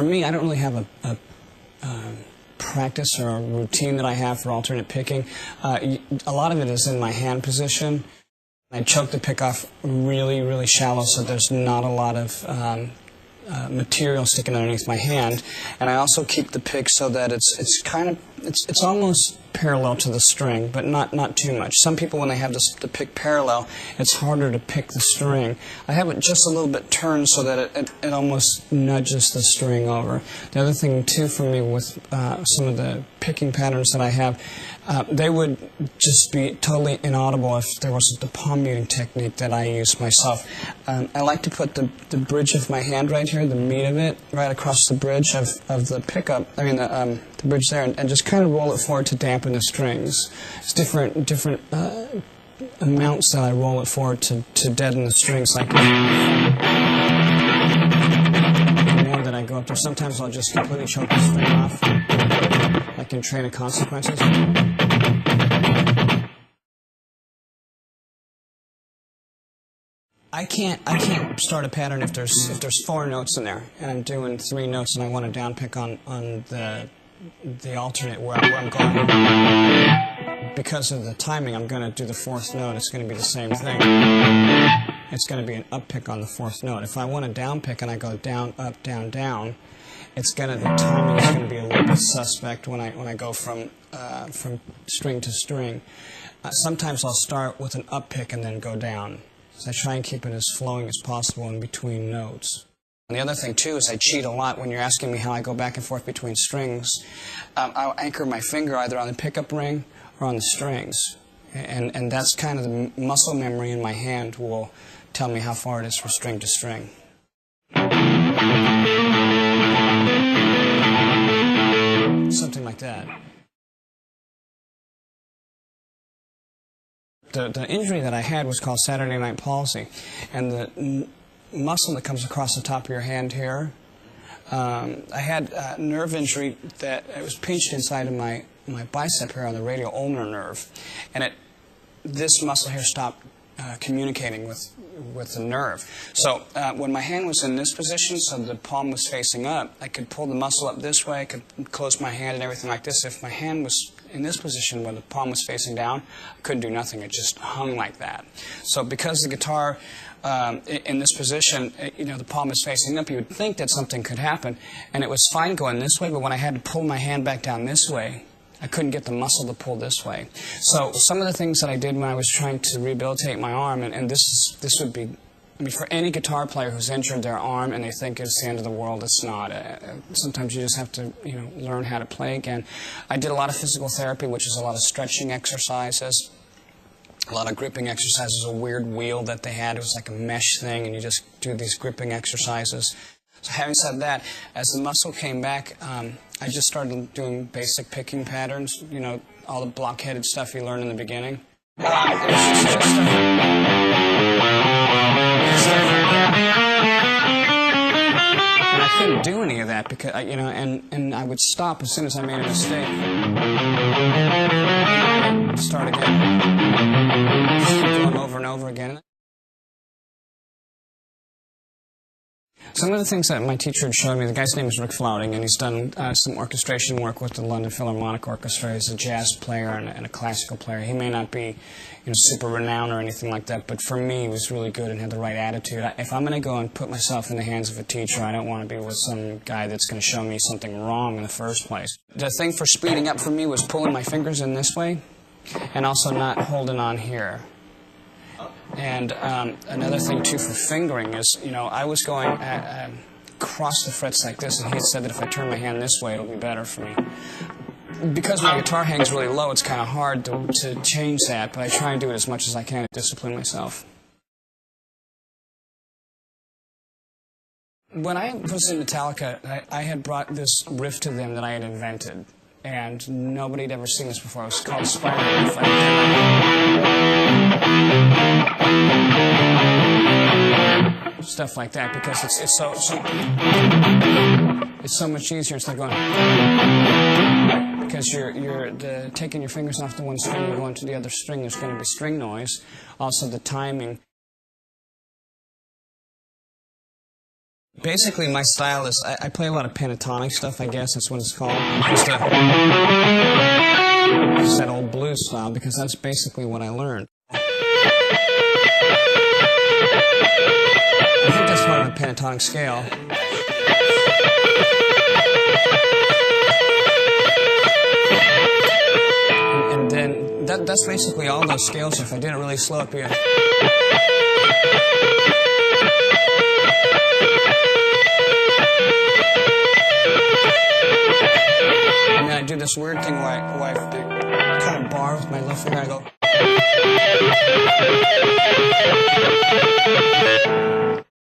for me, I don't really have a practice or a routine that I have for alternate picking. A lot of it is in my hand position. I choke the pick off really, really shallow so there's not a lot of material sticking underneath my hand, and I also keep the pick so that it's almost parallel to the string, but not too much. Some people, when they have the pick parallel, it's harder to pick the string. I have it just a little bit turned so that it almost nudges the string over. The other thing too for me with some of the picking patterns that I have, they would just be totally inaudible if there wasn't the palm muting technique that I use myself. I like to put the bridge of my hand right here, the meat of it, right across the bridge of the pickup, I mean the bridge there, and just kind of roll it forward to dampen the strings. It's different amounts that I roll it forward to deaden the strings, like the more that I go up there. Sometimes I'll just completely choke the string off, like in Train of Consequences. I can't start a pattern if there's 4 notes in there and I'm doing 3 notes and I want to down pick on the alternate where I'm going. Because of the timing, I'm going to do the 4th note. It's going to be the same thing. It's going to be an up pick on the 4th note. If I want a down pick and I go down, up, down, down, the timing is going to be a little bit suspect when I go from string to string. Sometimes I'll start with an up pick and then go down. So I try and keep it as flowing as possible in between notes. And the other thing, too, is I cheat a lot when you're asking me how I go back and forth between strings. I'll anchor my finger either on the pickup ring or on the strings. And that's kind of the muscle memory in my hand will tell me how far it is from string to string. Something like that. The injury that I had was called Saturday night palsy, and the muscle that comes across the top of your hand here, I had a nerve injury that it was pinched inside of my bicep here on the radial ulnar nerve, and this muscle here stopped communicating with the nerve. So when my hand was in this position, so the palm was facing up, I could pull the muscle up this way, I could close my hand and everything like this. If my hand was in this position where the palm was facing down, I couldn't do nothing. It just hung like that. So because the guitar in this position, the palm is facing up, you would think that something could happen, and it was fine going this way, but when I had to pull my hand back down this way, I couldn't get the muscle to pull this way. So some of the things that I did when I was trying to rehabilitate my arm, and this would be, I mean, for any guitar player who's injured their arm and they think it's the end of the world, it's not. Sometimes you just have to, learn how to play again. I did a lot of physical therapy, which is a lot of stretching exercises, a lot of gripping exercises, a weird wheel that they had. It was like a mesh thing, and you just do these gripping exercises. So having said that, as the muscle came back, I just started doing basic picking patterns, all the block-headed stuff you learn in the beginning. And I couldn't do any of that because, and I would stop as soon as I made a mistake. Start again. Keep going over and over again. Some of the things that my teacher had showed me, the guy's name is Rick Flouting, and he's done some orchestration work with the London Philharmonic Orchestra. He's a jazz player and a classical player. He may not be super renowned or anything like that, but for me, he was really good and had the right attitude. If I'm going to go and put myself in the hands of a teacher, I don't want to be with some guy that's going to show me something wrong in the first place. The thing for speeding up for me was pulling my fingers in this way and also not holding on here. And another thing, too, for fingering is, I was going across the frets like this, and he had said that if I turn my hand this way, it'll be better for me. Because my guitar hangs really low, it's kind of hard to change that, but I try and do it as much as I can to discipline myself. When I was in Metallica, I had brought this riff to them that I had invented, and nobody had ever seen this before. It was called Spiral Riff. Stuff like that, because it's so much easier instead of going, because you're taking your fingers off the one string and going to the other string. There's going to be string noise. Also the timing. Basically, my style is, I play a lot of pentatonic stuff, I guess that's what it's called. Just that old blues style, because that's basically what I learned. I think that's part of the pentatonic scale. And then, that's basically all those scales. If I did it really slow up here. And then I do this weird thing where I kind of bar with my left finger. I go.